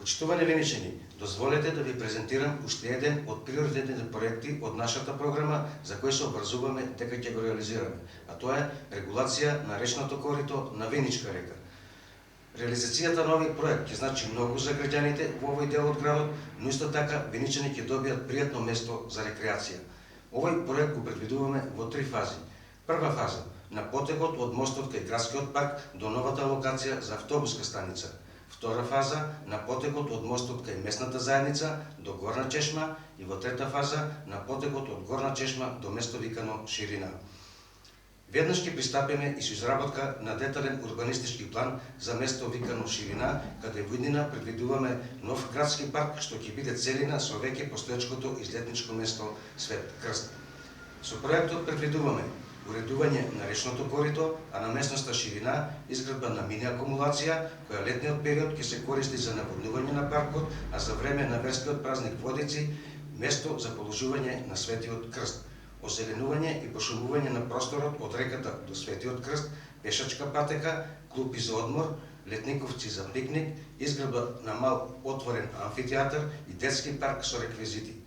Почитувани веничани, дозволете да ви презентирам уште еден од приоритетните проекти од нашата програма за кој се обврзуваме дека ќе го реализираме, а тоа е регулација на речното корито на Виничка река. Реализацијата на овој проект ќе значи многу за граѓаните во овој дел од градот, но исто така виничани ќе добијат пријатно место за рекреација. Овој проект го предвидуваме во 3 фази. Прва фаза на потегот од мостот кај градскиот парк до новата локација за автобуска станица. Втора фаза на потегот од мостот кај местната заедница до Горна Чешма и во трета фаза на потегот од Горна Чешма до место викано Ширина. Веднаш ќе пристапиме и со изработка на детален урбанистички план за место викано Ширина, каде во иднина предвидуваме нов градски парк што ќе биде целина со веќе постоечкото излетничко место Свет Крст. Со проектот предвидуваме уредување на речното корито, а на местноста Ширина изградба на мини акумулација, која летниот период ќе се користи за наводнување на паркот, а за време на верскиот празник Водици место за положување на Светиот Крст. Озеленување и пошумување на просторот од реката до Светиот Крст, пешачка патека, клупи за одмор, летниковци за пикник, изградба на мал отворен амфитеатар и детски парк со реквизити.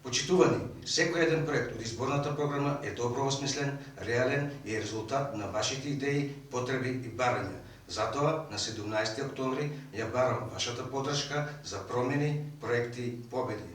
Почитувани, секој еден проект од изборната програма е добро осмислен, реален и е резултат на вашите идеи, потреби и барања. Затоа, на 17 октомври ја барам вашата поддршка за промени, проекти, победи.